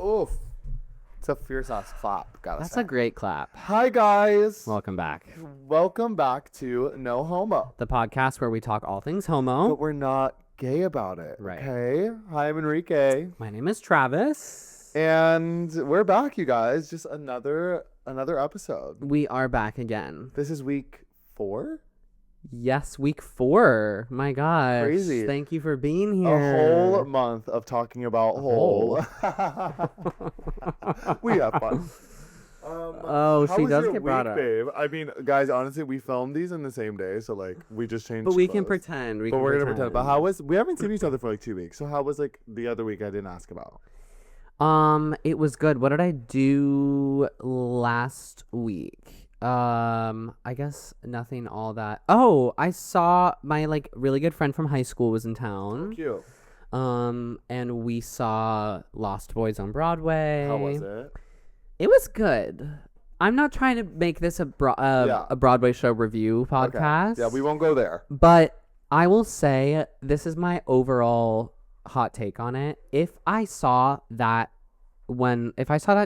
Oof. It's a fierce ass clap, gotta That's say. a great clap. Hi, guys. Welcome back. Welcome back to No Homo. The podcast where we talk all things homo. But we're not gay about it, Right. okay? Hi, I'm Enrique. My name is Travis. And we're back, you guys. Just another episode. We are back again. This is week 4? Yes, week 4. My gosh. Crazy. Thank you for being A here. whole month of talking about whole. We have fun. Oh, How she was does your get brought week, up. babe? I mean, guys, honestly, we filmed these in the same day, so like we just changed. But we can clothes. pretend. But we're gonna pretend. But how was? We haven't seen each other for like 2 weeks. So how was like the other week? I didn't ask about. It was good. What did I do last week? I guess nothing all that. Oh, I saw my like really good friend from high school was in town. Cute. And we saw Lost Boys on Broadway. How was it? It was good. I'm not trying to make this a Broadway show review podcast. Okay. Yeah, we won't go there. But I will say this is my overall hot take on it. If I saw that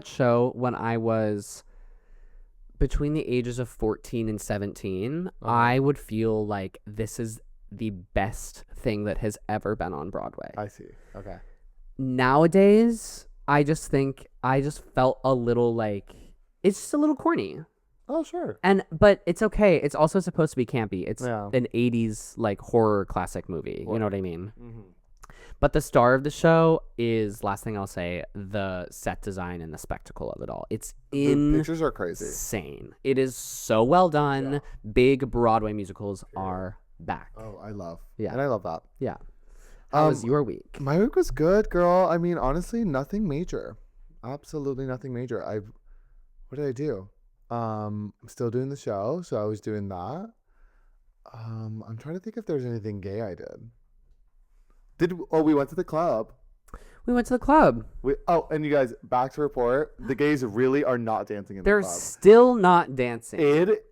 show when I was between the ages of 14 and 17, I would feel like this is the best thing that has ever been on Broadway. I see. Okay. Nowadays, I just felt a little like it's just a little corny. Oh, sure. But it's okay. It's also supposed to be campy. It's Yeah. an 80s like horror classic movie. You know what I mean? Mm-hmm. But the star of the show is, last thing I'll say, the set design and the spectacle of it all. It's The pictures are crazy. insane. It is so well done. Yeah. Big Broadway musicals are back. Oh, I love. Yeah. And I love that. Yeah. How was your week? My week was good, girl. I mean, honestly, nothing major. Absolutely nothing major. What did I do? I'm still doing the show, so I was doing that. I'm trying to think if there's anything gay I did. We went to the club. We went to the club. And you guys, back to report. The gays really are not dancing in They're the club. still not dancing.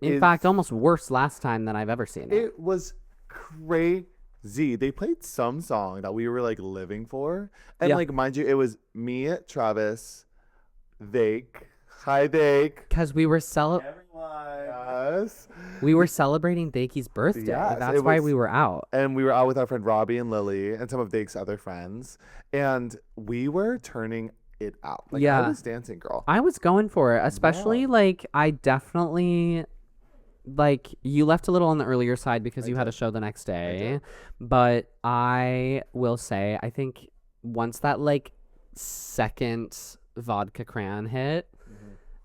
In fact, almost worse last time than I've ever seen it. It was crazy. They played some song that we were like living for. And Yeah. like, mind you, it was me, Travis, Vake. Hi, Vake. Because we were Yes. we were celebrating Dakey's birthday. Yes, That's it why was- we were out. And we were out with our friend Robbie and Lily and some of Vake's other friends. And we were turning it out. Like, Yeah. I was dancing, girl. I was going for it, especially like I definitely like you left a little on the earlier side because you had a show the next day. But I will say I think once that like second vodka crayon hit,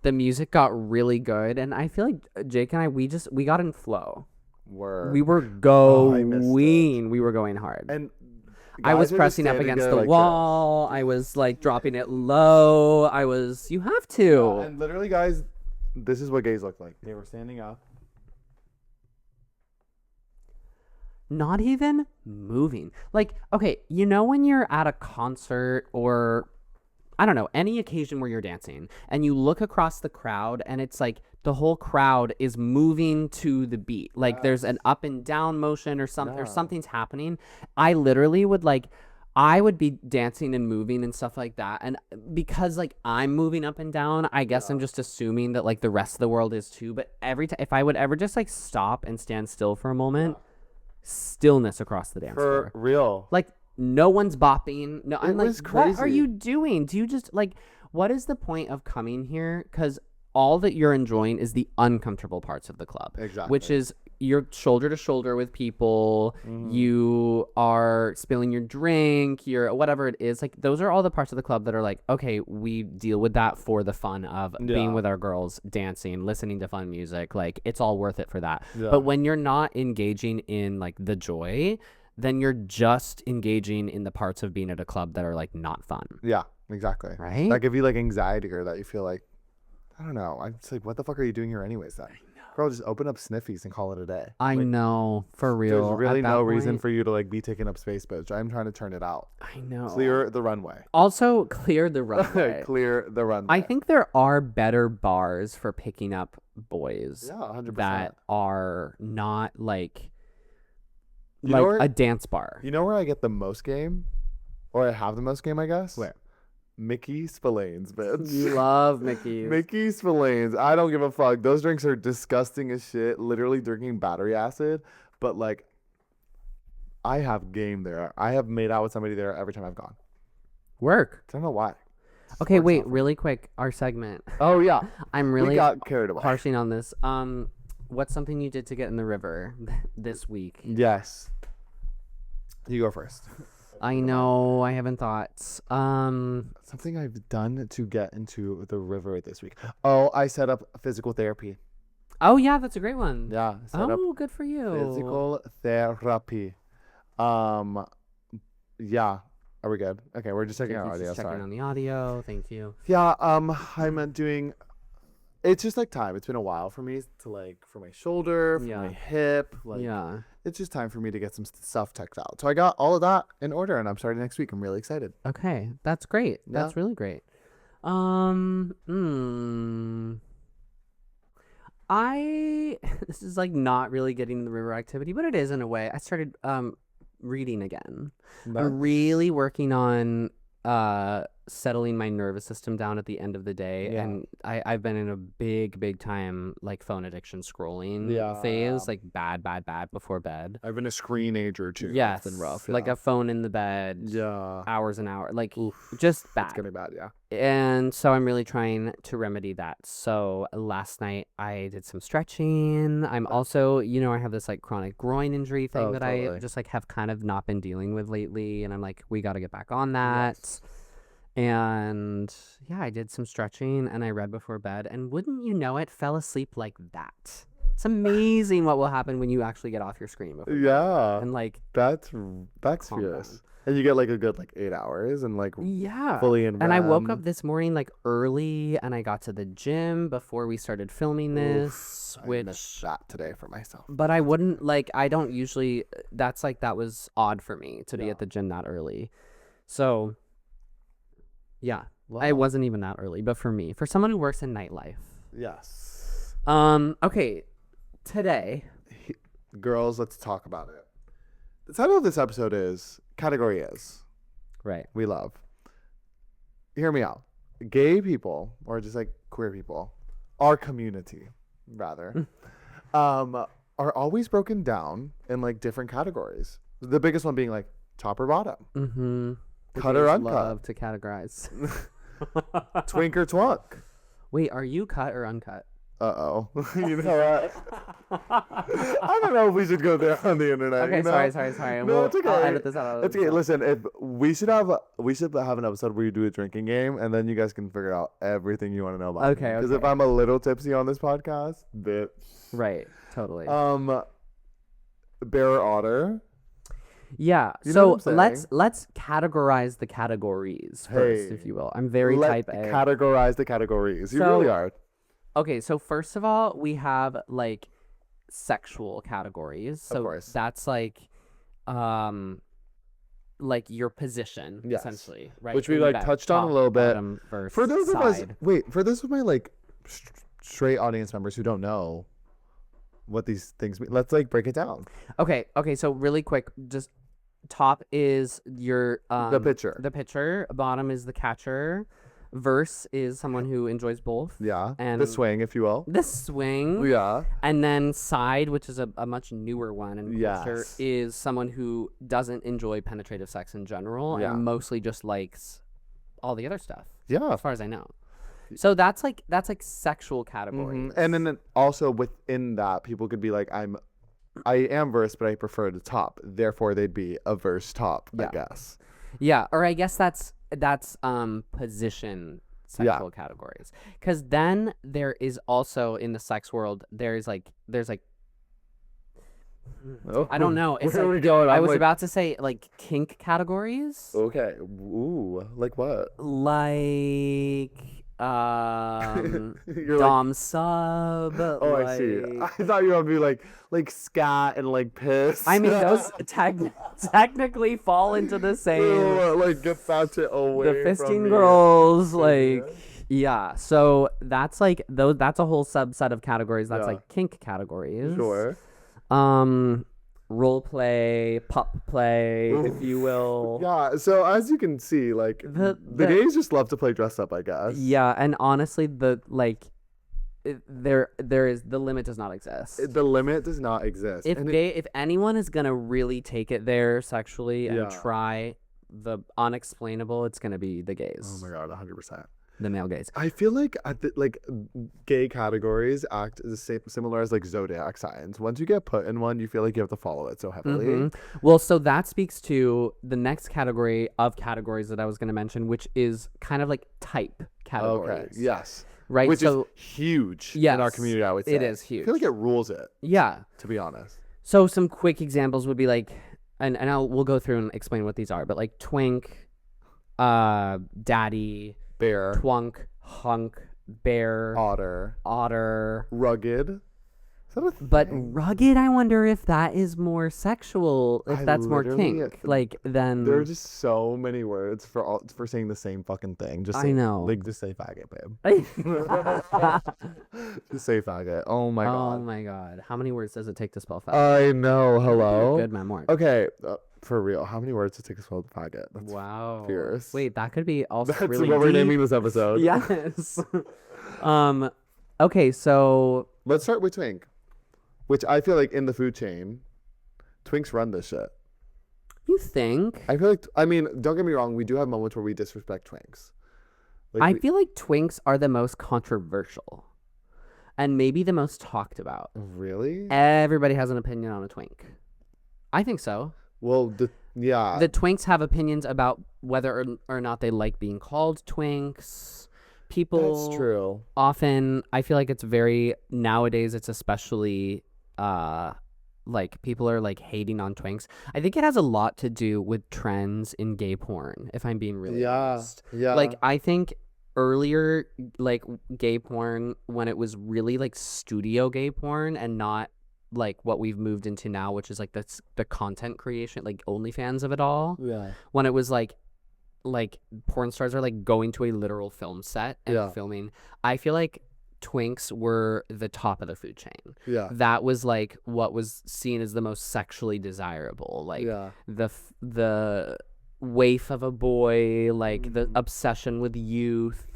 the music got really good, and I feel like Jake and I we got in flow. We were I missed going. We were going hard. And I was guys were just pressing up standing against there the like wall. I was like dropping it low. You have to. this. And literally, guys, this is what gays look like. They were standing up. Not even moving. Like, okay, you know when you're at a concert or I don't know, any occasion where you're dancing and you look across the crowd and it's like the whole crowd is moving to the beat. Like there's an up and down motion or something or something's happening. I literally would be dancing and moving and stuff like that. And because like I'm moving up and down, I guess I'm just assuming that like the rest of the world is too. But every time if I would ever just like stop and stand still for a moment, stillness across the dance floor. For real. Like no one's bopping. No, I'm like, was what are crazy. you doing? Do you just like, what is the point of coming here? Because all that you're enjoying is the uncomfortable parts of the club. Exactly. Which is you're shoulder to shoulder with people. You are spilling your drink. You're whatever it is. Like those are all the parts of the club that are like, okay, we deal with that for the fun of being with our girls, dancing, listening to fun music. Like it's all worth it for that. Yeah. But when you're not engaging in like the joy, then you're just engaging in the parts of being at a club that are like not fun. Yeah, exactly. Right? That give you like anxiety or that you feel like, I don't know. I'm just like, what the fuck are you doing here anyways then? Girl, just open up sniffies and call it a day. I know, for real. There's really At that no reason point, for you to like be taking up space, bitch. I'm trying to turn it out. I know. Clear the runway. Also, clear the runway. Clear the runway. I think there are better bars for picking up boys Yeah, 100%. that are not like You know like where- a dance bar. You know where I get the most game? Or I have the most game, I guess? Where? Mickey Spillane's, bitch. You love Mickey's. Mickey Spillane's. I don't give a fuck. Those drinks are disgusting as shit. Literally drinking battery acid. But like, I have game there. I have made out with somebody there every time I've gone. Work. I don't know why. Okay, Works wait, out for me. really quick. Our segment. Oh yeah, I'm we really got carried away. harshing on this. What's something you did to get in the river this week? Yes. You go first. I know, I haven't thought. Something I've done to get into the river this week. Oh, I set up physical therapy. Oh yeah, that's a great one. Yeah, set up Oh, good for you. physical therapy. Yeah. Are we good? Okay, we're just checking our audio. Just checking Sorry. on the audio. Thank you. Yeah. I'm doing. It's just like time. It's been a while for me to like for my shoulder, for Yeah. my hip. Like, Yeah. it's just time for me to get some stuff checked out. So I got all of that in order, and I'm starting next week. I'm really excited. Okay, that's great. Yeah. That's really great. I this is like not really getting the river activity, but it is in a way. I started reading again. I'm really working on settling my nervous system down at the end of the day. Yeah. And I've been in a big time like phone addiction scrolling Yeah. phase, like bad before bed. I've been a screenager too. Yes. It's been rough. Like yeah. a phone in the bed. Yeah. Hours and hours. Like Oof. just It's bad. getting bad. Yeah. And so I'm really trying to remedy that. So last night I did some stretching. I'm also, I have this like chronic groin injury thing Oh, that I totally. just like have kind of not been dealing with lately. And I'm like, we got to get back on that. Yes. And yeah, I did some stretching and I read before bed. And wouldn't you know it, fell asleep like that. It's amazing what will happen when you actually get off your screen before bed. Yeah. And like, That's calm fierce. down. And you get like a good like 8 hours and like Yeah. fully in And I woke REM. up this morning like early and I got to the gym before we started filming this, I which missed that today for myself. but I wouldn't like I don't usually that was odd for me to be Yeah. at the gym that early. So yeah, I Wow. wasn't even that early, but for me, for someone who works in nightlife. Yes. Okay, today. Girls, let's talk about it. The title of this episode is Category Is. Right. We love. Hear me out. Gay people, or just like queer people, our community, rather, are always broken down in like different categories. The biggest one being like top or bottom, Mm-hmm. cut or uncut, Love to categorize. twink or twunk. Wait, are you cut or uncut? Uh-oh. You know what? I don't know if we should go there on the internet. Okay, you know? sorry. No, it's okay. I'll edit this out. It's okay. Listen, if we should have an episode where you do a drinking game, and then you guys can figure out everything you want to know about. Okay, Because if okay. I'm a little tipsy on this podcast, bitch. Right, totally. Bear or otter. Yeah. You know So what I'm saying? let's categorize the categories first, Hey. if you will. I'm very Let type A. categorize the categories. You So- really are. Okay, so first of all, we have like sexual categories. So course. that's like your position, Yes. essentially, right? Which we, In like, bed, touched on a top, little bit. bottom versus For those of us, side. for those of my like straight audience members who don't know what these things mean, let's like break it down. Okay, so really quick, just top is your The pitcher. The pitcher, bottom is the catcher, verse is someone who enjoys both. Yeah. And the swing, if you will. The swing. Yeah. And then side, which is a much newer one in culture, Yes. is someone who doesn't enjoy penetrative sex in general Yeah. and mostly just likes all the other stuff, Yeah. as far as I know. So that's like sexual categories. And then also within that, people could be like, I am verse, but I prefer the top. Therefore, they'd be a verse top, I Yeah. guess. Yeah, or I guess that's position sexual categories. Because then there is also in the sex world there's like Oh, I don't know. It's where are like, we going? I I'm was like, about to say like kink categories. Okay. Ooh. Like what? Like You're like, dom sub. oh, I see. I thought you were going to be like scat and like piss. I mean, those technically fall into the same. Ew, like get that shit away The from fisting me. girls, Yeah. like, yeah. So that's like those. That's a whole subset of categories. That's Yeah. like kink categories. Sure. role play, pup play, if you will. Yeah, so as you can see, like the gays just love to play dress up, I guess. Yeah, and honestly, there is the limit does not exist. The limit does not exist. If anyone is gonna really take it there sexually and Yeah. try the unexplainable, it's gonna be the gays. Oh my god, 100%. The male gays. I feel like gay categories act the same, similar as like zodiac signs. Once you get put in one, you feel like you have to follow it so heavily. Mm-hmm. Well, so that speaks to the next category of categories that I was going to mention, which is kind of like type categories. Okay. Yes. Right. Which so is huge yes, in our community, I would say. it is huge. I feel like it rules it. Yeah. To be honest. So some quick examples would be like, and we'll go through and explain what these are, but like twink, daddy, Bear. twunk, hunk, bear, Otter. Rugged. Is that a But thing? rugged, I wonder if that is more sexual, if that's more kink, like than. There are just so many words for saying the same fucking thing. Just say, I know. Like, just say faggot, babe. Just say faggot. Oh my god. Oh my god. How many words does it take to spell faggot? I know. Hello. Good memory. Okay, for real. How many words does it take to spell faggot? That's Wow. fierce. Wait, that could be also That's really what we're deep. naming this episode. Yes. Okay, so Let's start with twink, which I feel like in the food chain, twinks run this shit. you think? I feel like, I mean, don't get me wrong, we do have moments where we disrespect twinks. I feel like twinks are the most controversial and maybe the most talked about. Really? Everybody has an opinion on a twink. I think so. Well, yeah. The twinks have opinions about whether or not they like being called twinks. People That's true. often, I feel like it's very, nowadays it's especially, like people are like hating on twinks. I think it has a lot to do with trends in gay porn, if I'm being really honest. Yeah. Like I think earlier, like gay porn, when it was really like studio gay porn and not like what we've moved into now, which is like the content creation, like OnlyFans of it all. Yeah. When it was like porn stars are like going to a literal film set and filming. I feel like twinks were the top of the food chain. Yeah. That was like what was seen as the most sexually desirable. Like the waif of a boy, like the obsession with youth,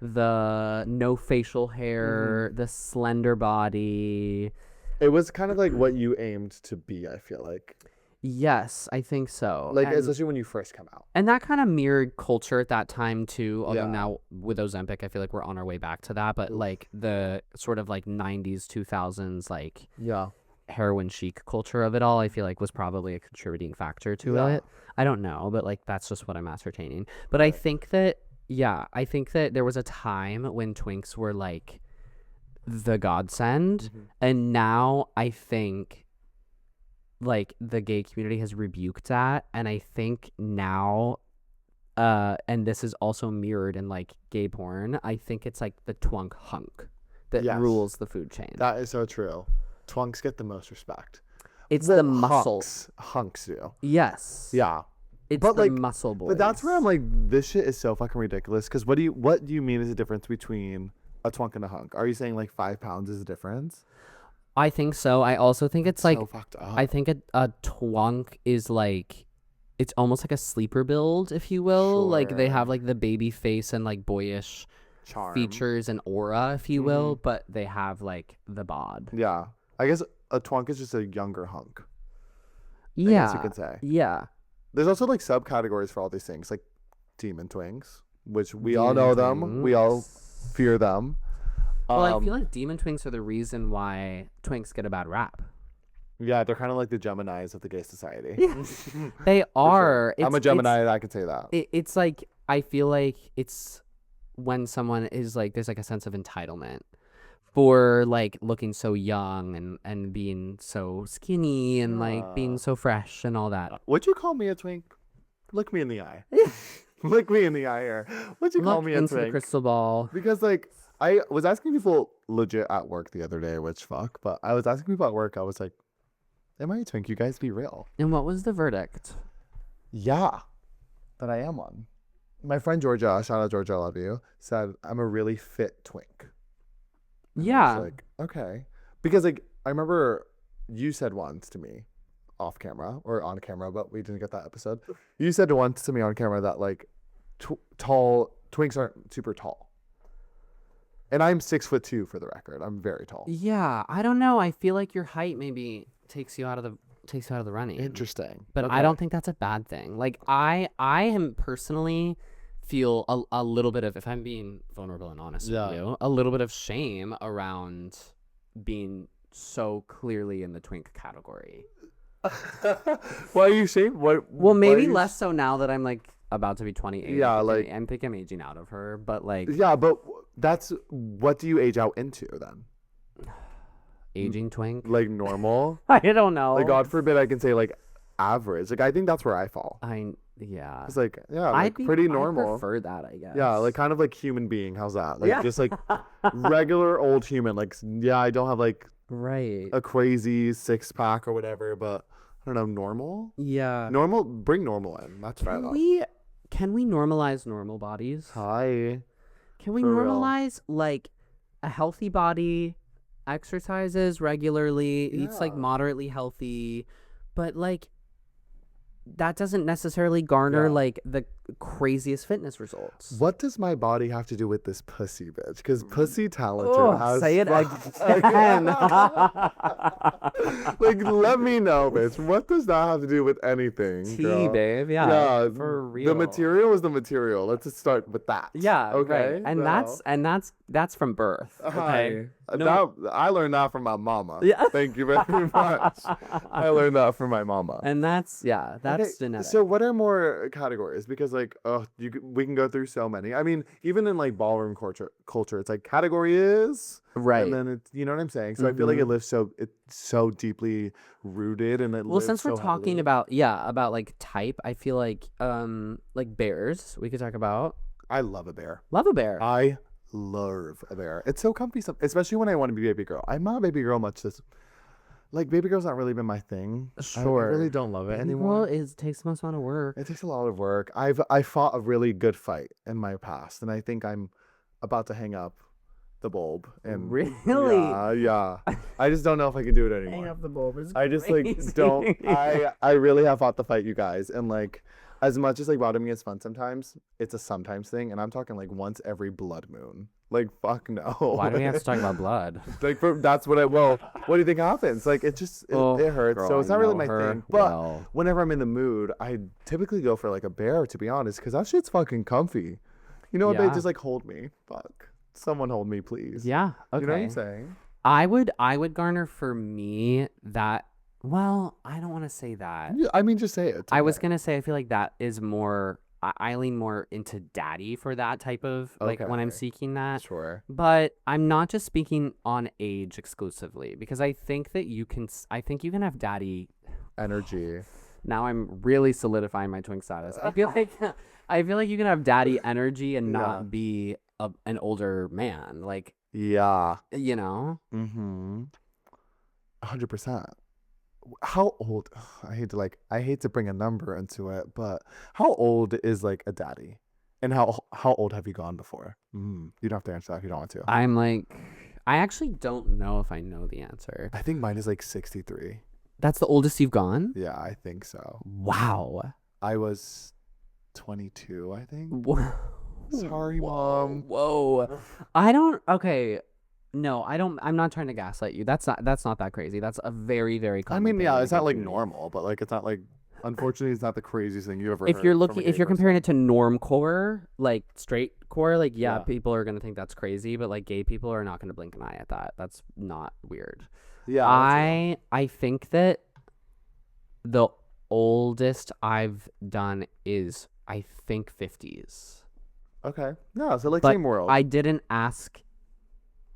the no facial hair, the slender body. It was kind of like what you aimed to be, I feel like. Yes, I think so. Like, And- especially when you first come out. And that kind of mirrored culture at that time too. Although Yeah. now with Ozempic, I feel like we're on our way back to that. But like the sort of like 90s, 2000s, like Yeah. heroin chic culture of it all, I feel like was probably a contributing factor to Yeah. it. I don't know, but like that's just what I'm ascertaining. But I think that, I think that there was a time when twinks were like the godsend. And now I think like the gay community has rebuked that, and I think now and this is also mirrored in like gay porn, I think it's like the twunk hunk that Yes. rules the food chain. That is so true. Twunks get the most respect. It's Well, the muscle. Hunks do. Yes. Yeah. It's But, the like, muscle boys. But that's where I'm like, this shit is so fucking ridiculous. Because what do you mean is the difference between a twunk and a hunk? Are you saying like 5 pounds is the difference? I think so. I also think it's like So fucked up. I think a twunk is like, it's almost like a sleeper build, if you will. Like they have Sure. like the baby face and like boyish Charm. features and aura, if you will, but they have like the bod. Yeah. I guess a twunk is just a younger hunk. I guess you Yeah. could say. Yeah. There's also like subcategories for all these things, like demon twinks, which we all know them. We all fear them. Well, I feel like demon twinks are the reason why twinks get a bad rap. Yeah, they're kind of like the Geminis of the gay society. They For sure. are. I'm a Gemini, and I can say that. It's like, I feel like it's when someone is like, there's like a sense of entitlement for like looking so young and being so skinny and like being so fresh and all that. Would you call me a twink? Look me in the eye. Look me in the eye here. Would you call Look me a into the twink? crystal ball. Because like I was asking people legit at work the other day, which fuck, but I was asking people at work, I was like, am I a twink? You guys be real. And what was the verdict? Yeah, that I am one. My friend Georgia, shout out Georgia, I love you, said I'm a really fit twink. And I Yeah. was like, okay. Because like I remember you said once to me, off camera or on camera, but we didn't get that episode. You said once to me on camera that like tall twinks aren't super tall. And I'm 6'2" for the record. I'm very tall. Yeah, I don't know. I feel like your height maybe takes you out of the running. Interesting. But Okay. I don't think that's a bad thing. Like I am personally feel a little bit of, if I'm being vulnerable and honest Yeah. with you, a little bit of shame around being so clearly in the twink category. Why are you ashamed? What? Well, why maybe are you- less so now that I'm like about to be 28. Yeah, like- I think I'm aging out of her, but like Yeah, but that's what do you age out into then? aging twink. Like normal? I don't know. Like God forbid I can say like average. Like I think that's where I fall. Yeah. It's like yeah, I'd like be pretty I normal. prefer that, I guess. Yeah, like kind of like human being. How's that? Like Yeah. just like regular old human. Like yeah, I don't have like right. a crazy 6-pack or whatever, but I don't know, normal? Yeah. Normal, bring normal in. That's right. Can we normalize normal bodies? Hi. Can we For real. normalize like a healthy body, exercises regularly, eats like Yeah. moderately healthy, but like that doesn't necessarily garner Yeah. like the craziest fitness results. What does my body have to do with this pussy bitch? Because pussy talented Oh, has say it fuck- again. Like, let me know, bitch. What does that have to do with anything? Tea, girl? babe. Yeah, Yeah, for real. The material is the material. Let's just start with that. Yeah, Okay. right. And that's from birth. Okay. That, I learned that from my mama. Yeah. Thank you very much. I learned that from my mama. And that's Okay, genetic. So what are more categories? Because like, we can go through so many. I mean, even in like ballroom culture, it's like category is right. and then it's, you know what I'm saying. So I feel like it's so deeply rooted and it. Well, lives since we're so talking heavily. about like type, I feel like bears we could talk about. I love a bear. Love a bear. I love a bear. It's so comfy, especially when I want to be baby girl. I'm not a baby girl much. Like baby girl's not really been my thing. Sure. I really don't love it anymore. Well, it takes the most amount of work. It takes a lot of work. I fought a really good fight in my past, and I think I'm about to hang up the bulb. And Really? yeah. I just don't know if I can do it anymore. the bulb is I just like don't. I really have fought the fight, you guys, and like as much as like bottoming is fun sometimes, it's a sometimes thing, and I'm talking like once every blood moon. Like fuck no. Why do we have to talk about blood? Like that's what what do you think happens? Like it hurts. Girl, So it's I not really know my her thing. But well. whenever I'm in the mood, I typically go for like a bear, to be honest, because that shit's fucking comfy. You know what? Yeah. They just like hold me. Fuck. Someone hold me, please. Yeah. Okay. You know what I'm saying? I would garner for me that. Well, I don't want to say that. Yeah, I mean, just say it. I was okay. gonna say I feel like that is more. I lean more into daddy for that type of like when I'm Okay. seeking that. Sure. But I'm not just speaking on age exclusively because I think that I think you can have daddy. Energy. Now I'm really solidifying my twink status. I feel like you can have daddy energy and Yeah. not be an older man. Like, Yeah. you know. Mm-hmm. 100%. How old? I hate to bring a number into it, but how old is like a daddy? And how old have you gone before? You don't have to answer that if you don't want to. I'm like, I actually don't know if I know the answer. I think mine is like 63. That's the oldest you've gone? Yeah, I think so. Wow. I was 22, I think. Whoa. Sorry, Mom. Whoa. I don't. Okay. No, I don't. I'm not trying to gaslight you. That's not that crazy. That's a very, very I common mean, thing yeah, in it's the not like community. normal, but like it's not like, unfortunately, it's not the craziest thing you ever If heard you're from a looking, gay if you're person. comparing it to norm core, like straight core, like yeah, Yeah. people are gonna think that's crazy, but like gay people are not gonna blink an eye at that. That's not weird. Yeah, that's I think that the oldest I've done is I think 50s. it. Okay. Yeah, so like But same world. I didn't ask,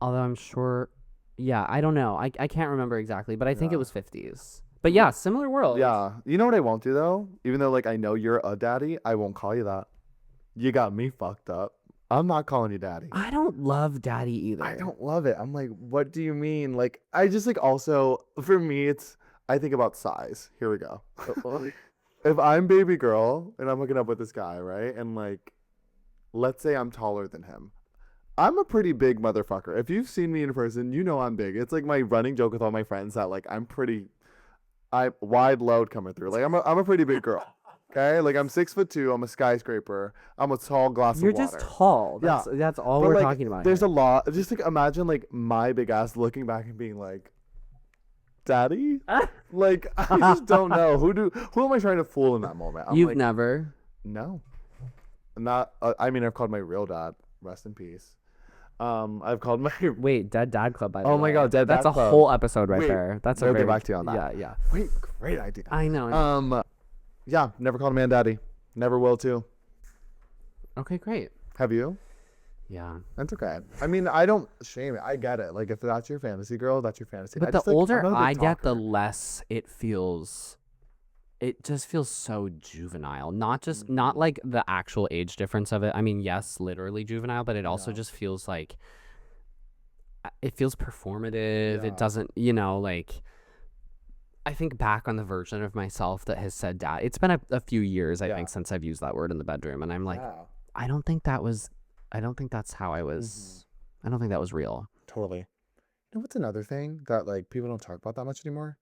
although I'm sure. Yeah, I don't know. I can't remember exactly, but I think it Yeah. was 50s. But yeah, similar world. Yeah. You know what I won't do though? Even though like I know you're a daddy, I won't call you that. You got me fucked up. I'm not calling you daddy. I don't love daddy either. I don't love it. I'm like, what do you mean? Like, I just like also for me, I think about size. Here we go. If I'm baby girl and I'm hooking up with this guy, right? And like, let's say I'm taller than him. I'm a pretty big motherfucker. If you've seen me in person, you know I'm big. It's like my running joke with all my friends that like I'm wide load coming through. Like I'm a pretty big girl. Okay, like I'm 6'2". I'm a skyscraper. I'm a tall glass You're of just water. tall. Yeah, That's all but we're like talking about there's here. a lot. Just like imagine like my big ass looking back and being like, "Daddy." Like I just don't know who am I trying to fool in that moment? I'm You've like, never. no, not. I mean, I've called my real dad. Rest in peace. I've called my. Wait, Dead Dad Club, by the way. Oh my God, Dead That's Dad a Club. whole episode right Wait, there. That's a we'll get very back to you on that. Yeah, yeah. Wait, great idea. I know. Yeah, never called a man daddy. Never will too. Okay, great. Have you? Yeah. That's okay. I mean, I don't shame it. I get it. Like, if that's your fantasy, girl, that's your fantasy. But I the just, like, I'm older not a big I get, the talker. less it feels. It just feels so juvenile. Not Mm-hmm. like the actual age difference of it. I mean, yes, literally juvenile, but it also Yeah. just feels like it feels performative. Yeah. It doesn't, like I think back on the version of myself that has said dad. It's been a few years, I Yeah. think, since I've used that word in the bedroom, and I'm like, Yeah. I don't think that's how I was. I don't think that was real. Totally. You know what's another thing that, like, people don't talk about that much anymore?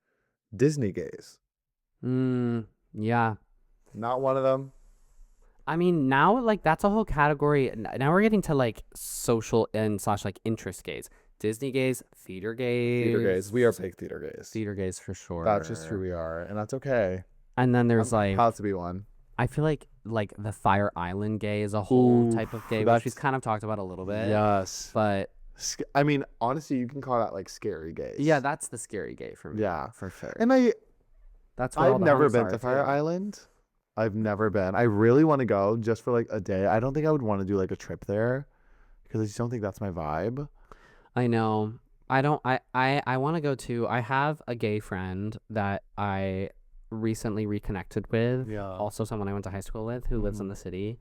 Disney gays. Yeah. Not one of them. I mean, now, like, that's a whole category. Now we're getting to, like, social and / like, interest gays. Disney gays, theater gays. Theater gays. We are big theater gays. Theater gays for sure. That's just who we are, and that's okay. And then there's, I'm like, proud to be one. I feel like the Fire Island gay is a whole Ooh, type of gay, which that's- we've kind of talked about a little bit. Yes. But, I mean, honestly, you can call that, like, scary gays. yeah, that's the scary gay for me. Yeah. For sure. And That's where all I've the never hunks been are, to Fire too. Island. I've never been. I really want to go just for like a day. I don't think I would want to do like a trip there because I just don't think that's my vibe. I know. I don't. I want to go too. I have a gay friend that I recently reconnected with. Yeah. Also, someone I went to high school with who lives in Mhm. the city,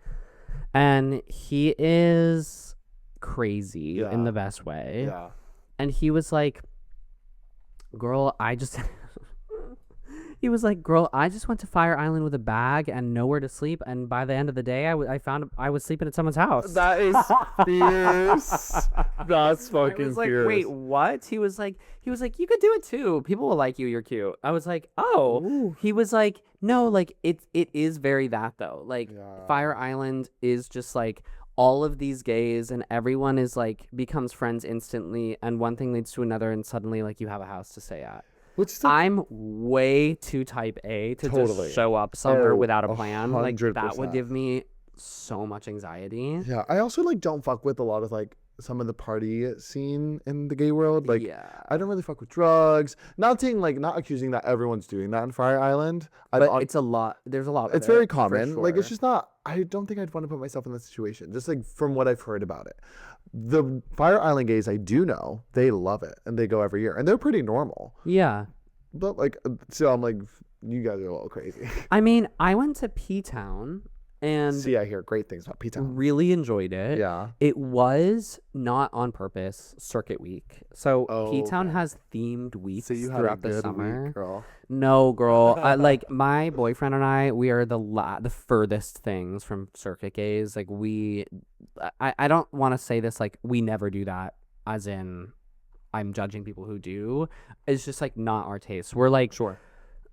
and he is crazy in Yeah. the best way. Yeah. And he was like, "Girl, I just." He was like, "Girl, I just went to Fire Island with a bag and nowhere to sleep, and by the end of the day, I found I was sleeping at someone's house." That is fierce. That's I fucking was like, fierce. "Wait, what?" He was like, "You could do it too. People will like you. You're cute." I was like, "Oh." Ooh. He was like, "No, like it is very that though. Like Yeah. Fire Island is just like all of these gays and everyone is like becomes friends instantly, and one thing leads to another, and suddenly like you have a house to stay at." Which is like, I'm way too type A to Totally. just show up somewhere Oh, without a plan. Like that 100%. would give me so much anxiety. yeah. I also like don't fuck with a lot of like some of the party scene in the gay world. Like yeah. I don't really fuck with drugs. Not saying like not accusing that everyone's doing that on Fire Island. But it's a lot. There's a lot of It's it, very for common. Like it's sure. just not. I don't think I'd want to put myself in that situation. Just like from what I've heard about it, the Fire Island gays I do know they love it and they go every year and they're pretty normal. Yeah. But like, so I'm like, you guys are a little crazy. I mean, I went to P-Town and See, I hear great things about P-Town. really enjoyed it. Yeah. It was not on purpose circuit week. So Oh, P-Town okay. has themed weeks So you had a throughout the good summer. week, girl. No, girl. Like my boyfriend and I, we are the furthest things from circuit gays. Like I don't want to say this like we never do that, as in I'm judging people who do. It's just like not our taste. We're like Sure.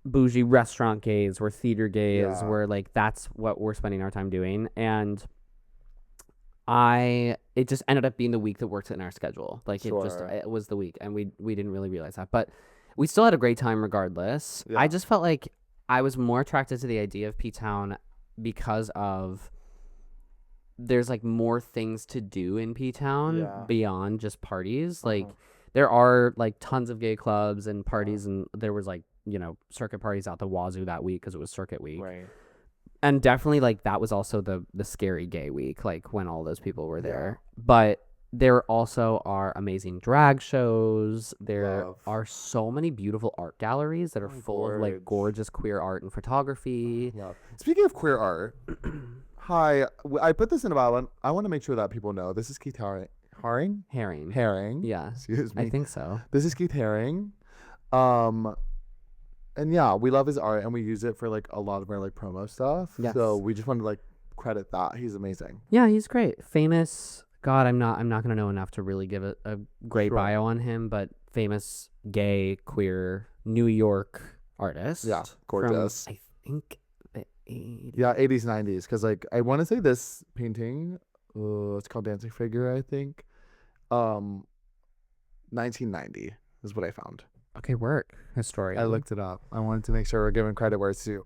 bougie restaurant gays. We're theater gays. Yeah. We're like that's what we're spending our time doing. And it just ended up being the week that worked in our schedule. Like Sure. it was the week, and we didn't really realize that, but we still had a great time regardless. Yeah. I just felt like I was more attracted to the idea of P-Town because of there's like more things to do in P-Town Yeah. beyond just parties. Like Uh-huh. there are like tons of gay clubs and parties, and there was like circuit parties out the wazoo that week because it was circuit week. Right. And definitely like that was also the scary gay week, like when all those people were there. Yeah. But there also are amazing drag shows. There Love. are so many beautiful art galleries that are Oh, full of like gorgeous queer art and photography. Love. Speaking of queer art, hi. I put this in a bio. I want to make sure that people know this is Keith Haring. Herring. Herring. Yeah. Excuse me. I think so. This is Keith Haring. And yeah, we love his art and we use it for like a lot of our like promo stuff. Yes. So we just want to like credit that. He's amazing. Yeah, he's great. Famous. God, I'm not gonna know enough to really give a great Sure. bio on him, but famous gay, queer, New York artist. Yeah, gorgeous. From, I think the 80s. Yeah, 80s, 90s. Because, like, I want to say this painting, it's called Dancing Figure, I think. 1990 is what I found. Okay, work. Historian. I looked it up. I wanted to make sure we're giving credit where it's due.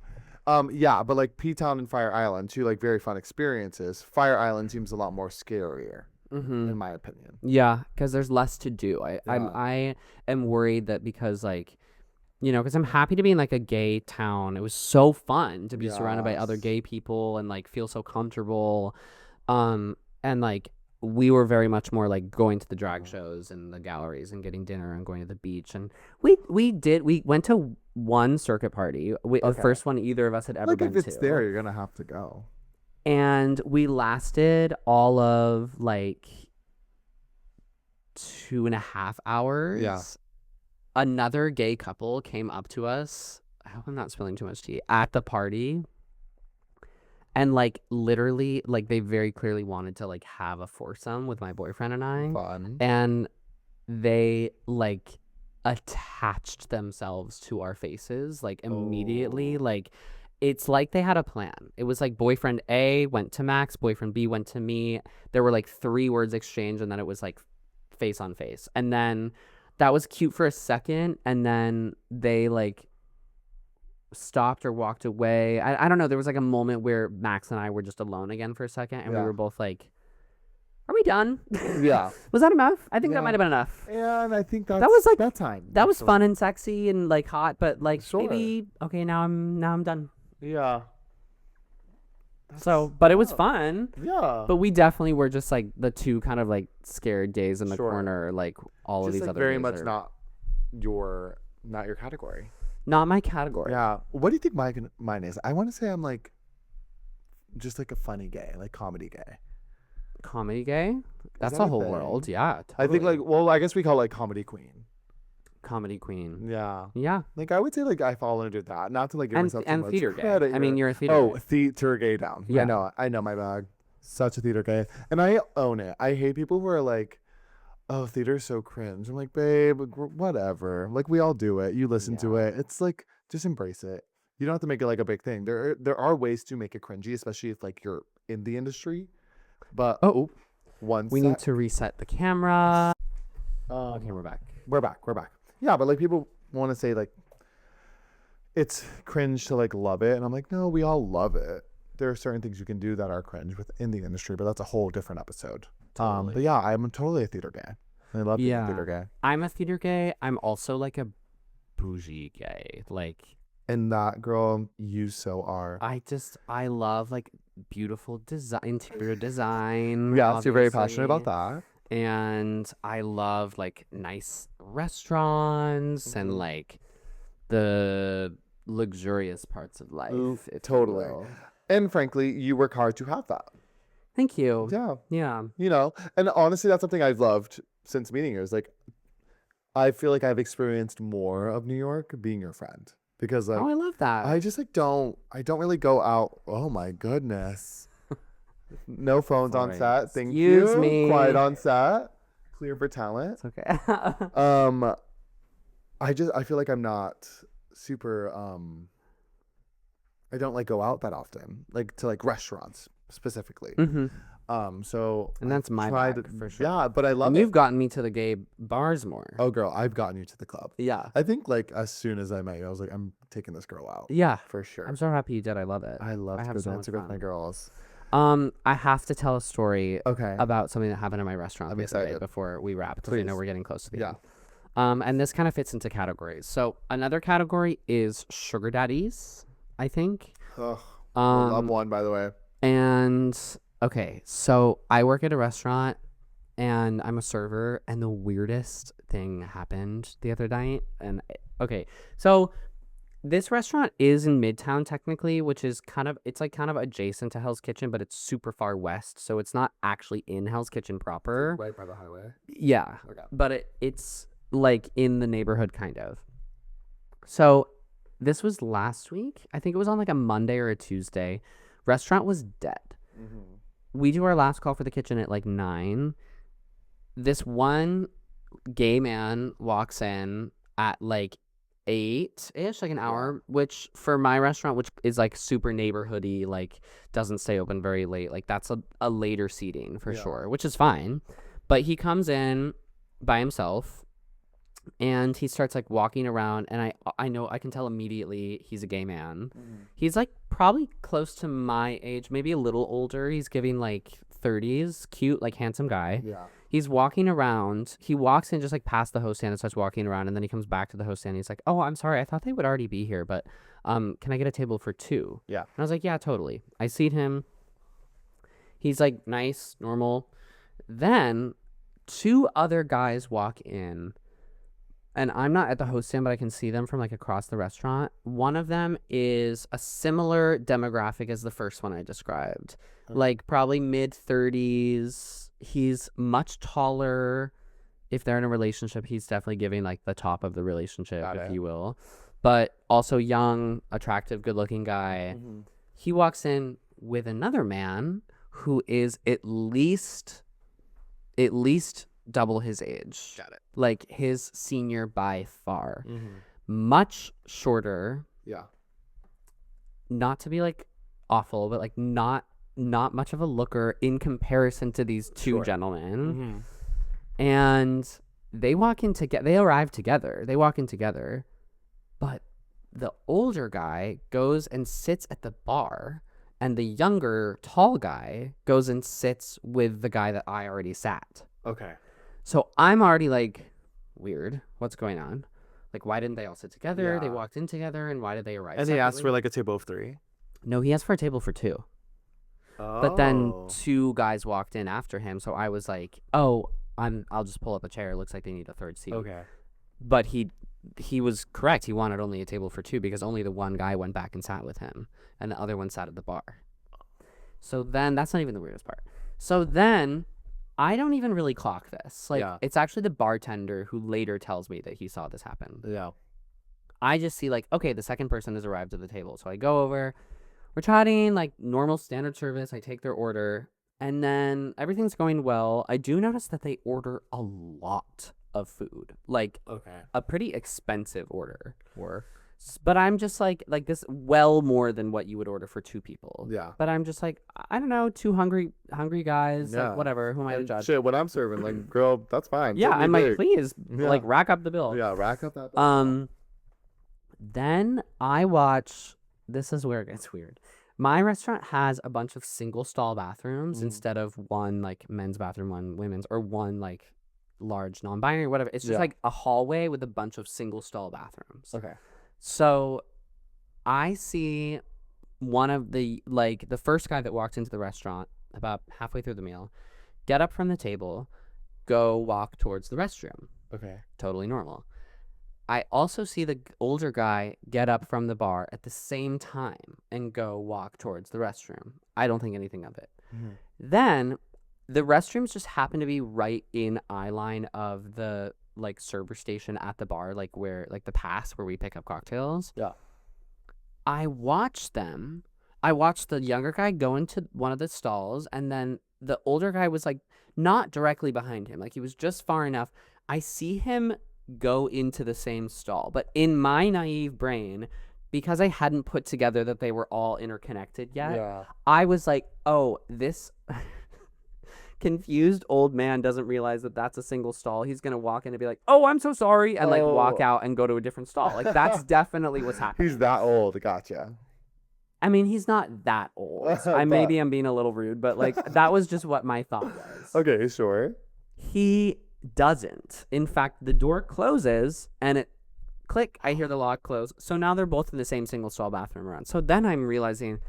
Yeah, but like P-Town and Fire Island, two like very fun experiences. Fire Island seems a lot more scarier, in my opinion. Yeah, because there's less to do. Yeah. I am worried that because like, you know, because I'm happy to be in like a gay town. It was so fun to be surrounded by other Yes. gay people and like feel so comfortable. And like we were very much more like going to the drag shows and the galleries and getting dinner and going to the beach. And we went to one circuit party, the Okay. first one either of us had ever Like been if it's to. there, you're gonna have to go. And we lasted all of like 2.5 hours. Yeah. Another gay couple came up to us. I hope I'm not spilling too much tea at the party. And like literally, like they very clearly wanted to like have a foursome with my boyfriend and I. Fun. And they like attached themselves to our faces like immediately. Oh. Like it's like they had a plan. It was like boyfriend A went to Max, boyfriend B went to me. There were like 3 words exchanged, and then it was like face on face. And then that was cute for a second, and then they like stopped or walked away. I don't know. There was like a moment where Max and I were just alone again for a second, and we Yeah. were both like, "Are we done?" Yeah. Was that enough? I think that Yeah. might have been enough. And I think that's was, like- that time. That was actually. fun and sexy and like hot, but like Sure. maybe okay. Now I'm done. Yeah. So, but it was oh. fun. Yeah. But we definitely were just like the two kind of like scared days in the Sure. corner. Like all of just these like other very gays much are not your category. not my category. Yeah. What do you think mine is? I want to say I'm like just like a funny gay, like comedy gay. Comedy gay. That's that a a whole thing? world. Yeah. I think totally. like well, I guess we call it like comedy queen. comedy queen. Yeah. Yeah. Like I would say like I fall under that. Not to like give And myself too and much theater gay. credit I mean, here. you're a theater. Oh, gay. theater gay down. Yeah. I know my bag. Such a theater gay. And I own it. I hate people who are like, oh, theater's so cringe. I'm like, babe, whatever. Like we all do it. You listen to Yeah. it. It's like just embrace it. You don't have to make it like a big thing. There are ways to make it cringy, especially if like you're in the industry. But We need to reset the camera. um, Okay, we're back. we're back. Yeah, but like people want to say like it's cringe to like love it, and I'm like, no, we all love it. There are certain things you can do that are cringe within the industry, but that's a whole different episode. Totally. But yeah, I'm totally a theater guy. I love being a theater guy. I'm a theater gay. I'm also like a bougie gay. Like And that girl, you so are. I love like beautiful design, interior design. Yes, you're very passionate about obviously. that. And I love like nice restaurants and Mhm. like the luxurious parts of life. Oof, if you totally. will. And frankly, you work hard to have that. Thank you. Yeah. Yeah. You know, and honestly, that's something I've loved since meeting you. Is like, I feel like I've experienced more of New York being your friend because like Oh, I love that. I just like don't really go out. Oh my goodness. No phones on Sorry. set. Thank Excuse you. me. Quiet on set. Clear for talent. It's okay. I feel like I'm not super I don't like go out that often. Like to like restaurants specifically. hmm So And that's my tried bag, for sure. Yeah, but I love And it. you've gotten me to the gay bars more. Oh girl, I've gotten you to the club. Yeah. I think like as soon as I met you, I was like, I'm taking this girl out. Yeah. For sure. I'm so happy you did. I love it. I love I to have go so much dancing with my fun. girls. I have to tell a story Okay. about something that happened in my restaurant I'm the other day excited. before we wrap, because I know Please. we're getting close to the Yeah. end. And this kind of fits into categories. So another category is sugar daddies, I think. Ugh. I love Um, one, by the way. and okay, so I work at a restaurant and I'm a server, and the weirdest thing happened the other night. And okay, so this restaurant is in Midtown technically, which is kind of adjacent to Hell's Kitchen, but it's super far west, so it's not actually in Hell's Kitchen proper. Right by the highway. Yeah, Okay. but it's like in the neighborhood kind of. So this was last week. I think it was on like a Monday or a Tuesday. Restaurant was dead. Mm-hmm. We do our last call for the kitchen at like 9. This one gay man walks in at like 8-ish, like an hour, which for my restaurant, which is like super neighborhoody, like doesn't stay open very late, like that's a later seating for sure, which is fine. But he comes in by himself and he starts like walking around, and I know I can tell immediately he's a gay man. He's like probably close to my age, maybe a little older. He's giving like 30s, cute, like handsome guy. Yeah. He's walking around. He walks in just like past the host stand and starts walking around, and then he comes back to the host stand. And he's like, "Oh, I'm sorry. I thought they would already be here, but can I get a table for 2?" Yeah. And I was like, "Yeah, totally." I seat him. He's like nice, normal. Then 2 other guys walk in, and I'm not at the host stand, but I can see them from like across the restaurant. One of them is a similar demographic as the first one I described, like probably mid-30s. He's much taller. If they're in a relationship, he's definitely giving like the top of the relationship, if you will. But also young, attractive, good-looking guy. He walks in with another man who is at least double his age. Got it. Like his senior by far. Much shorter. Yeah. Not to be like awful, but like not much of a looker in comparison to these 2 gentlemen. And they walk in together. They arrive together. They walk in together. But the older guy goes and sits at the bar, and the younger, tall guy goes and sits with the guy that I already sat. Okay. So I'm already like, weird. What's going on? Like, why didn't they all sit together? Yeah. They walked in together, and why did they arrive And they asked for separately? like a table of 3. No, he asked for a table for 2. Oh. But then 2 guys walked in after him, so I was like, oh, I'll just pull up a chair. It looks like they need a 3rd seat. Okay. But he was correct. He wanted only a table for 2 because only the one guy went back and sat with him, and the other one sat at the bar. So then that's not even the weirdest part. So then I don't even really clock this. Like, it's actually the bartender who later tells me that he saw this happen. Yeah. I just see like, okay, the second person has arrived at the table. So I go over, we're chatting, like normal standard service. I take their order, and then everything's going well. I do notice that they order a lot of food, like a pretty expensive order. But I'm just like this, well more than what you would order for 2 people. Yeah. But I'm just like, I don't know, 2 hungry guys, Yeah. like whatever. Who am I to And judge? shit, what I'm serving, like, girl, that's fine. Yeah, Totally I'm like, big. please, Yeah. like rack up the bill. Yeah, rack up that bill. Then I watch. This is where it gets weird. My restaurant has a bunch of single stall bathrooms instead of one like men's bathroom, one women's, or one like large non-binary, whatever. It's just like a hallway with a bunch of single stall bathrooms. Okay. So I see one of the first guy that walked into the restaurant about halfway through the meal, get up from the table, go walk towards the restroom. Okay. Totally normal. I also see the older guy get up from the bar at the same time and go walk towards the restroom. I don't think anything of it. Then the restrooms just happen to be right in eye line of the like server station at the bar, like where like the pass where we pick up cocktails. Yeah. I watched them. I watched the younger guy go into one of the stalls, and then the older guy was like not directly behind him. Like he was just far enough. I see him go into the same stall, but in my naive brain, because I hadn't put together that they were all interconnected yet, I was like, oh, this confused old man doesn't realize that that's a single stall. He's gonna walk in and be like, oh, I'm so sorry, and like walk out and go to a different stall. Like that's definitely what's happening. He's that old. Gotcha. I mean, he's not that old. Maybe I'm being a little rude, but like that was just what my thought was. Okay, sure. He doesn't. In fact, the door closes and it click, I hear the lock close. So now they're both in the same single stall bathroom around. So then I'm realizing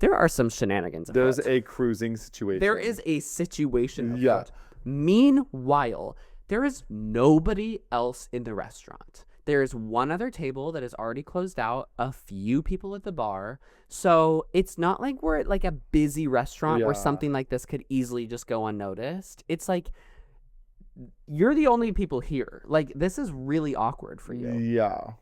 there are some shenanigans afoot. There's a cruising situation. There is a situation afoot. Yeah. Meanwhile, there is nobody else in the restaurant. There is one other table that is already closed out, a few people at the bar. So it's not like we're at like a busy restaurant where something like this could easily just go unnoticed. It's like you're the only people here. Like this is really awkward for you. Yeah.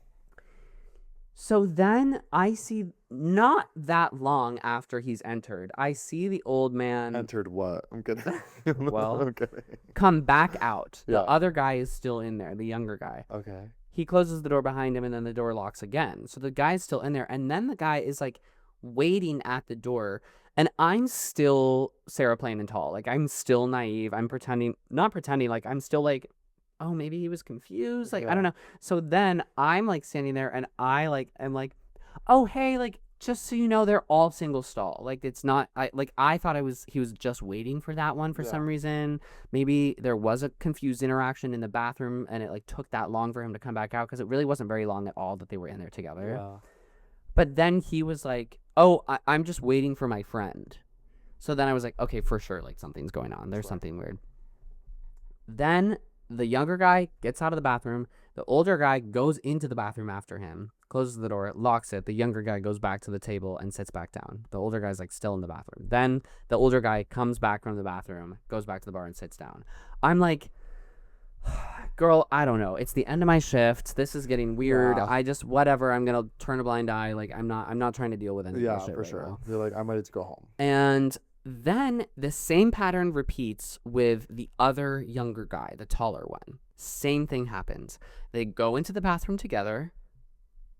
So then I see, not that long after he's entered, I see the old man Entered what? I'm kidding. Well, I'm kidding. come back out. The Yeah. other guy is still in there, the younger guy. Okay. He closes the door behind him, and then the door locks again. So the guy's still in there, and then the guy is like waiting at the door, and I'm still Sarah Plain and Tall. Like, I'm still naive. I'm not pretending. Like, I'm still like, oh, maybe he was confused. Like, I don't know. So then I'm like standing there, and I like am like, oh, hey, like, just so you know, they're all single stall. Like, it's not, I thought he was just waiting for that one for some reason. Maybe there was a confused interaction in the bathroom, and it like took that long for him to come back out, because it really wasn't very long at all that they were in there together. Yeah. But then he was like, oh, I'm just waiting for my friend. So then I was like, okay, for sure, like, something's going on. There's something weird. Then the younger guy gets out of the bathroom. The older guy goes into the bathroom after him, closes the door, locks it. The younger guy goes back to the table and sits back down. The older guy's like still in the bathroom. Then the older guy comes back from the bathroom, goes back to the bar and sits down. I'm like, girl, I don't know. It's the end of my shift. This is getting weird. Yeah. I just, whatever. I'm gonna turn a blind eye. Like, I'm not trying to deal with any of this shit for right sure. now. You're like, I'm ready to go home. And then the same pattern repeats with the other younger guy, the taller one. Same thing happens. They go into the bathroom together,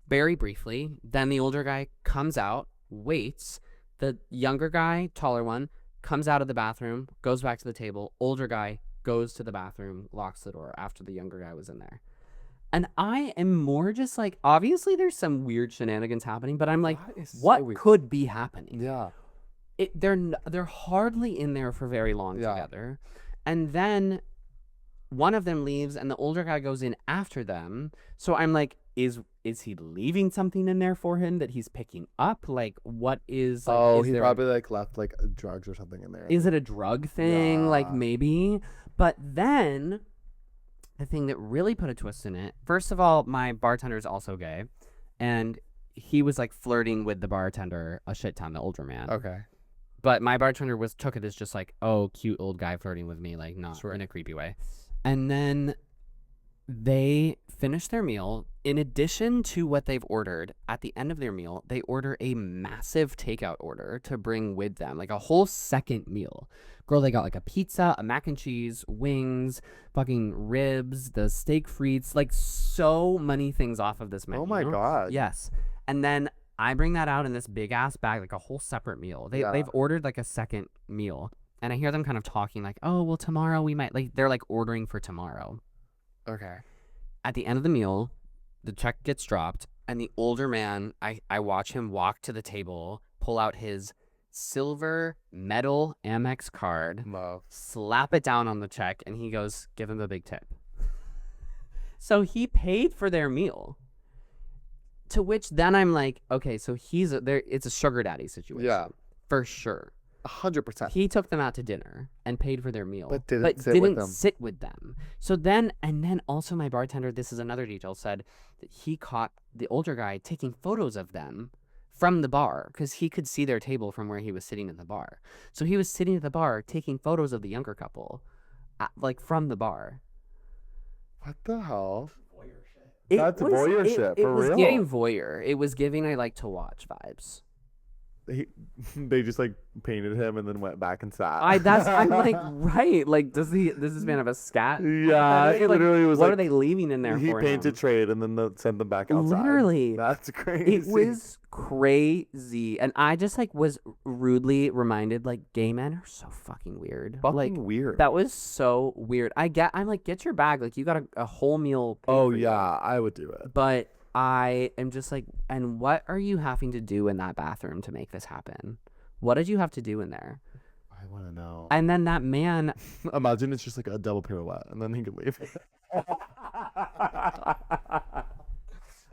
very briefly. Then the older guy comes out, waits. The younger guy, taller one, comes out of the bathroom, goes back to the table. Older guy goes to the bathroom, locks the door after the younger guy was in there. And I am more just like, obviously there's some weird shenanigans happening, but I'm like, what could be happening? Yeah. They're hardly in there for very long together. And then one of them leaves, and the older guy goes in after them. So I'm like, is he leaving something in there for him that he's picking up? Like, what is? Like, he probably like left like drugs or something in there. Is it a drug thing? Yeah. Like, maybe. But then the thing that really put a twist in it. First of all, my bartender is also gay, and he was like flirting with the bartender a shit ton, the older man. Okay. But my bartender took it as just like, oh, cute old guy flirting with me, like, not in a creepy way. And then they finish their meal. In addition to what they've ordered, at the end of their meal, they order a massive takeout order to bring with them, like a whole second meal. Girl, they got like a pizza, a mac and cheese, wings, fucking ribs, the steak frites, like so many things off of this menu. Oh my God. Yes. And then I bring that out in this big ass bag, like a whole separate meal. They've ordered like a second meal. And I hear them kind of talking like, oh, well, tomorrow we might, like, they're like ordering for tomorrow. Okay. At the end of the meal, the check gets dropped, and the older man, I watch him walk to the table, pull out his silver metal Amex card, slap it down on the check, and he goes, give him a big tip. So he paid for their meal. To which then I'm like, okay, so it's a sugar daddy situation. Yeah. For sure. 100%. He took them out to dinner and paid for their meal, but didn't sit with them. So then, and then also my bartender, this is another detail, said that he caught the older guy taking photos of them from the bar because he could see their table from where he was sitting at the bar. So he was sitting at the bar taking photos of the younger couple, like from the bar. What the hell? That's voyeurship, it for was real. giving voyeur. It was giving I like to watch vibes. They just like painted him and then went back and sat. I'm like, right. Like, does this man have a scat? Yeah, it like, literally was. What like, are they leaving in there for? He painted trade and then sent them back outside. Literally, that's crazy. It was crazy, and I just like was rudely reminded, like, gay men are so fucking weird. Fucking weird. That was so weird. I'm like, get your bag. Like, you got a whole meal. Oh yeah, I would do it. But I am just like, and what are you having to do in that bathroom to make this happen? What did you have to do in there? I want to know. And then that man. Imagine it's just like a double pirouette, and then he could leave.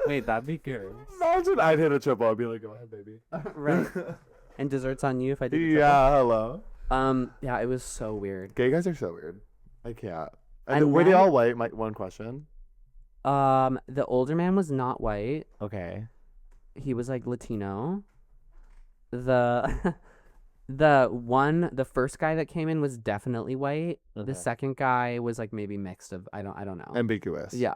Wait, that'd be good. Imagine I'd hit a triple. I'd be like, go ahead, baby. Right. And desserts on you if I did. Yeah, hello. Yeah, it was so weird. Gay guys are so weird. I can't. And were they all white? My one question. The older man was not white. Okay. He was like Latino. The first guy that came in was definitely white. Okay. The second guy was like maybe mixed of I don't know. Ambiguous. Yeah.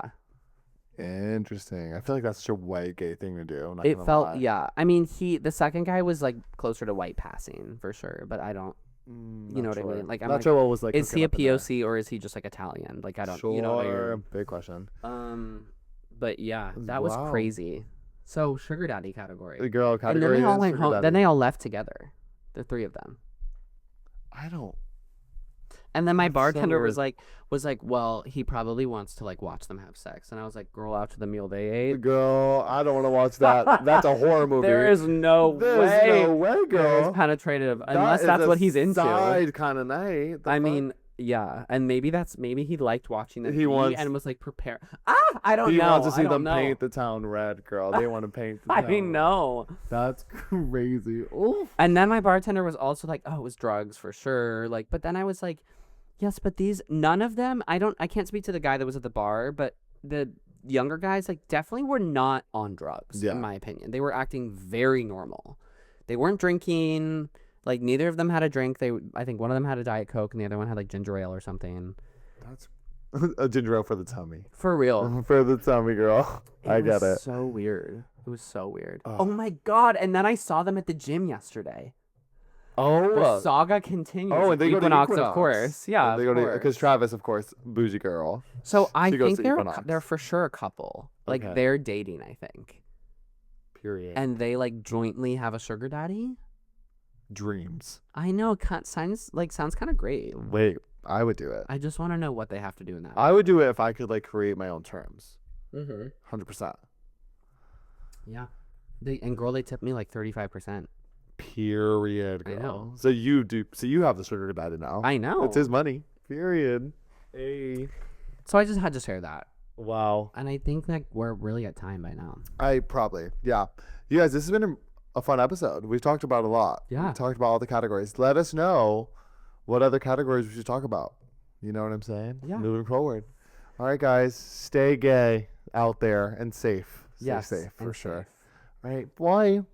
Interesting. I feel like that's such a white gay thing to do. It felt I mean the second guy was like closer to white passing for sure, but I don't. You know what I mean? Like, I'm not like, sure what was like. Is he a POC or is he just like Italian? Like, I don't. Sure. You know what I mean? Big question. But yeah, that was Wow. crazy. So sugar daddy category. The girl And then category they all is went sugar home. Then daddy. they all left together. The three of them. I don't. And then my That's so bartender was weird. like, well, he probably wants to like watch them have sex. And I was like, girl, after the meal they ate. Girl, I don't want to watch that. That's a horror movie. There is no There's way. no way, There is girl. penetrative, That unless is that's a what he's into. side kind of night. The I fuck? mean, yeah, and maybe he liked watching them He eat wants- and was like prepare. I don't he know. wants to see I don't them know. paint the town red, girl. They want to paint the town. I know. That's crazy. Oof. And then my bartender was also like, "Oh, it was drugs for sure." Like, but then I was like, "Yes, but none of them. I can't speak to the guy that was at the bar, but the younger guys like definitely were not on drugs Yeah. in my opinion. They were acting very normal. They weren't drinking. Like neither of them had a drink. I think one of them had a Diet Coke and the other one had like ginger ale or something. That's a ginger ale for the tummy. For real. For the tummy, girl. I get it. So weird. It was so weird. Ugh. Oh my god! And then I saw them at the gym yesterday. The Oh, saga continues. oh, and they go to Equinox, Equinox, of course. Yeah, And they of go to course. because Travis, of course, bougie girl. So I She goes think to they're Equinox. they're for sure a couple. Like Okay. they're dating, I think, Period. and they like jointly have a sugar daddy. Dreams. I know. Sounds kind of great. Wait, I would do it. I just want to know what they have to do in that. I would do it if I could like create my own terms. Mm-hmm. 100%. Yeah. And girl, they tipped me like 35%. Period. I Girl. know. So you do. So you have the sugar daddy now. I know. It's his money. Period. Hey. So I just had to share that, Wow. and I think that we're really at time by now. Yeah. You guys, this has been a fun episode. We've talked about a lot. Yeah. We talked about all the categories. Let us know what other categories we should talk about. You know what I'm saying? Yeah. Moving forward. All right, guys. Stay gay out there and safe. Stay Yes, safe for and sure. safe. All right. Bye.